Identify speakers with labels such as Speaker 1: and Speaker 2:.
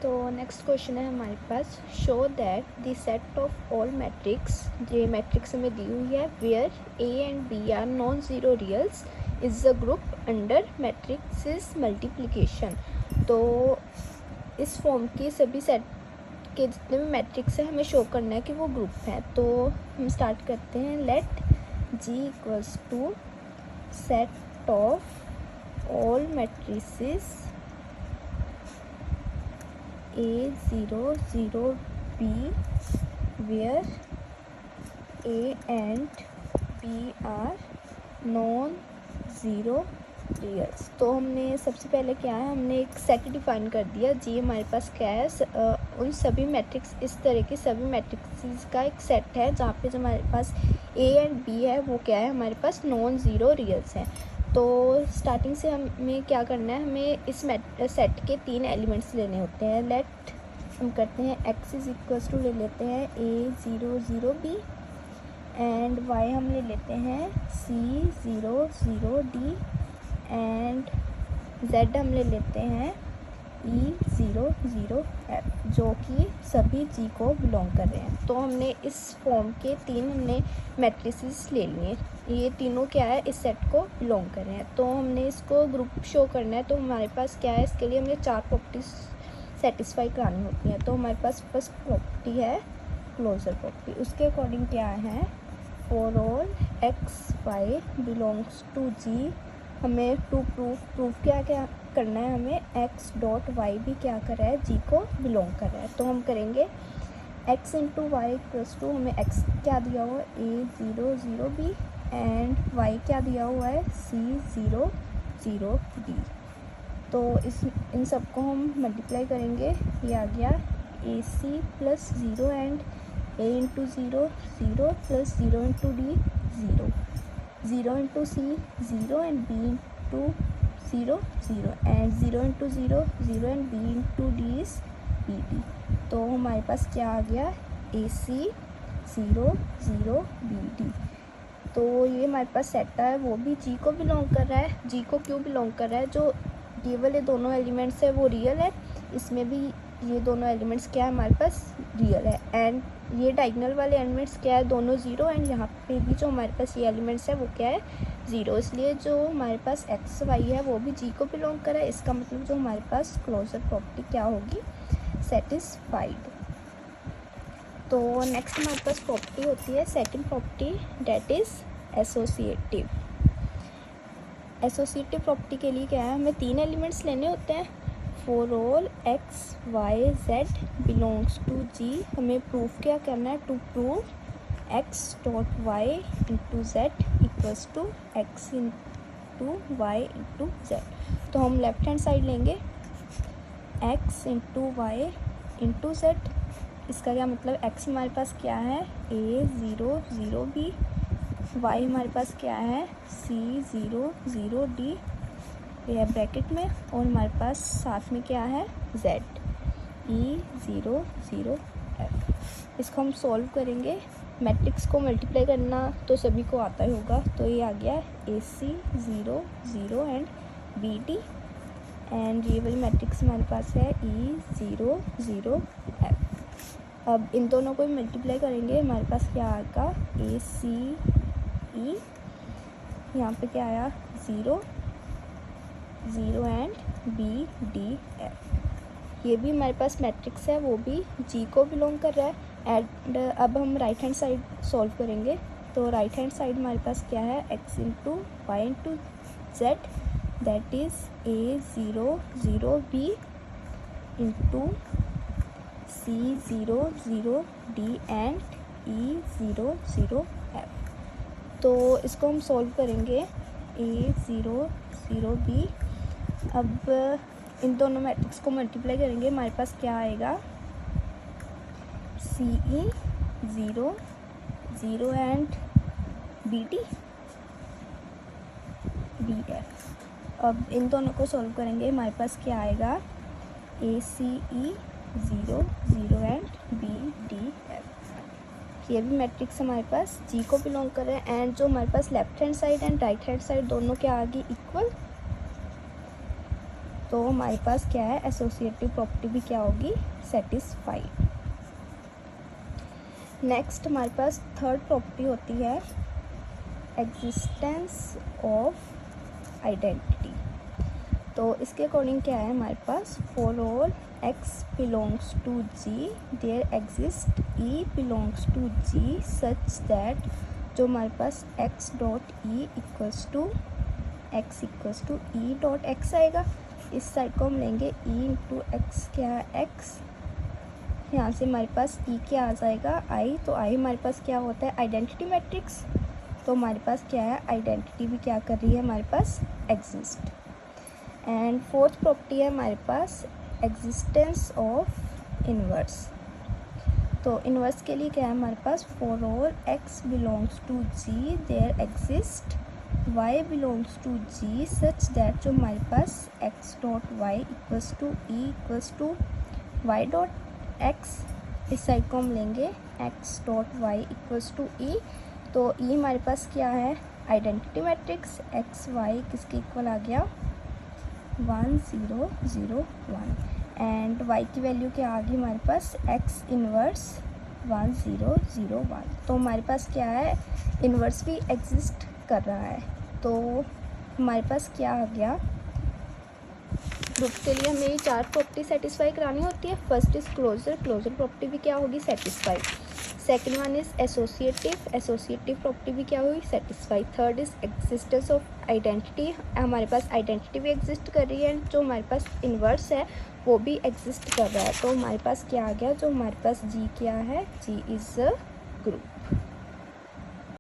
Speaker 1: तो next question है हमारे पास, show that the set of all matrix, ये मैट्रिक्स हमें दी हुई है, where A and B are non zero reals is the group under matrix multiplication. तो इस फॉर्म की सभी सेट के जितने भी मैट्रिक्स हैं हमें शो करना है कि वो ग्रुप हैं। तो हम स्टार्ट करते हैं। Let G equals to set of all matrices A 0 0 B where A and B are non zero reals. तो हमने सबसे पहले क्या है, हमने एक सेट डिफाइन कर दिया। जी हमारे पास क्या है, उन सभी मैट्रिक्स, इस तरह के सभी मैट्रिक्स का एक सेट है जहाँ पे जो हमारे पास ए एंड बी है वो क्या है, हमारे पास नॉन ज़ीरो रियल्स हैं। तो स्टार्टिंग से हमें क्या करना है, हमें इस सेट के 3 एलिमेंट्स लेने होते हैं। लेट हम करते हैं एक्स इज इक्वल्स टू ले लेते हैं ए 0 0 बी एंड वाई हम ले लेते हैं सी 0 0 डी एंड जेड हम ले लेते हैं ई 0 0 एफ, जो कि सभी जी को बिलोंग कर रहे हैं। तो हमने इस फॉर्म के 3 हमने मैट्रिसेस ले लिए, ये तीनों क्या है, इस सेट को बिलोंग कर रहे हैं। तो हमने इसको ग्रुप शो करना है। तो हमारे पास क्या है, इसके लिए हमने 4 प्रॉपर्टीज सेटिस्फाई करानी होती हैं। तो हमारे पास फर्स्ट प्रॉपर्टी है क्लोजर प्रॉपर्टी। उसके अकॉर्डिंग क्या है, for all X Y belongs to G, हमें टू प्रूफ क्या क्या करना है, हमें एक्स डॉट वाई भी क्या कर रहा है, जी को बिलोंग कर रहा है। तो हम करेंगे x into y equals to, हमें एक्स क्या दिया हुआ है ए 0 0 बी एंड वाई क्या दिया हुआ है सी 0 0 डी। तो इन सबको हम मल्टीप्लाई करेंगे, ये आ गया A C plus 0 and A into 0 0 plus 0 into D 0 0 into C 0 and B into 0 0 and 0 into 0 0 and B into D is B D. तो हमारे पास क्या आ गया, ए सी 0 0 बी डी। तो ये हमारे पास सेट है, वो भी जी को बिलोंग कर रहा है। जी को क्यों बिलोंग कर रहा है, जो ये वाले दोनों एलिमेंट्स है वो रियल है, इसमें भी ये दोनों एलिमेंट्स क्या है हमारे पास रियल है। एंड ये डायगोनल वाले एलिमेंट्स क्या है, दोनों ज़ीरो, एंड यहाँ पे भी जो हमारे पास ये एलिमेंट्स है वो क्या है, ज़ीरो। इसलिए जो हमारे पास एक्स वाई है वो भी जी को बिलोंग करे। इसका मतलब जो हमारे पास क्लोजर प्रॉपर्टी क्या होगी, सेटिस्फाइड। तो नेक्स्ट हमारे पास प्रॉपर्टी होती है second property, that is associative. Associative property के लिए क्या है, हमें 3 एलिमेंट्स लेने होते हैं। For all X Y Z belongs to G, हमें प्रूफ क्या करना है, to prove X dot Y into Z equals to X into Y into Z. तो हम लेफ्ट हैंड साइड लेंगे X into Y into Z. इसका क्या मतलब, एक्स हमारे पास क्या है ए 0 0 बी, वाई हमारे पास क्या है सी 0 0 डी, ये है ब्रैकेट में, और हमारे पास साथ में क्या है जेड ई 0 0 एफ। इसको हम सॉल्व करेंगे, मैट्रिक्स को मल्टीप्लाई करना तो सभी को आता ही होगा। तो ये आ गया A C 0 0 and b D, and ये वाली मैट्रिक्स हमारे पास है ई 0 0 एफ। अब इन दोनों को मल्टीप्लाई करेंगे, हमारे पास क्या आएगा ए सी ई, यहाँ पे क्या आया 0 0 एंड बी डी एफ। ये भी हमारे पास मैट्रिक्स है, वो भी जी को बिलोंग कर रहा है। एंड अब हम राइट हैंड साइड सॉल्व करेंगे। तो राइट हैंड साइड हमारे पास क्या है, x into Y into z, that is a 0 0 b into C 0 0 d and e 0 0 f. तो इसको हम सॉल्व करेंगे ए 0 0 बी। अब इन दोनों मैट्रिक्स को मल्टीप्लाई करेंगे, हमारे पास क्या आएगा c e 0 0 and b d b f. अब इन दोनों को सॉल्व करेंगे, हमारे पास क्या आएगा ए सी e 0 0 and b D F. ये भी मैट्रिक्स हमारे पास जी को बिलोंग कर रहे हैं। एंड जो हमारे पास left hand side and right hand side दोनों क्या आ गई इक्वल, तो हमारे पास क्या है, एसोसिएटिव प्रॉपर्टी भी क्या होगी, सेटिस्फाइड। नेक्स्ट हमारे पास थर्ड प्रॉपर्टी होती है एग्जिस्टेंस ऑफ आइडेंटिटी। तो इसके अकॉर्डिंग क्या है हमारे पास, for all x belongs to g there exist e belongs to g such that, जो हमारे पास x dot E equals to E dot X आएगा। इस साइड को हम लेंगे e इंटू एक्स, क्या है x, यहाँ से हमारे पास e क्या आ जाएगा, i। तो i हमारे पास क्या होता है, आइडेंटिटी मैट्रिक्स। तो हमारे पास क्या है, आइडेंटिटी भी क्या कर रही है हमारे पास, एग्जिस्ट। एंड फोर्थ प्रॉपर्टी है हमारे पास एग्जिस्टेंस ऑफ इनवर्स। तो इनवर्स के लिए क्या है हमारे पास, for all x belongs to g there exist y belongs to g such that, जो हमारे पास x dot y equals to E equals to y dot x। इस साइड को हम लेंगे x dot y equals to E. तो E हमारे पास क्या है, आइडेंटिटी मैट्रिक्स, x y किसके इक्वल आ गया, 1 0 0 1। एंड y की वैल्यू क्या आ गई हमारे पास, x इनवर्स 1 0 0 1। तो हमारे पास क्या है, इनवर्स भी एग्जिस्ट कर रहा है। तो हमारे पास क्या आ गया, ग्रुप के लिए हमें ये 4 प्रॉपर्टी सेटिस्फाई करानी होती है। First is closure, closure property भी क्या होगी, satisfy. Second one is associative, associative property भी क्या हुई, satisfy. Third is existence of identity, हमारे पास आइडेंटिटी भी एग्जिस्ट कर रही है, जो हमारे पास इन्वर्स है वो भी एग्जिस्ट कर रहा है। तो हमारे पास क्या आ गया, जो हमारे पास जी क्या है, जी इज़ अ ग्रुप।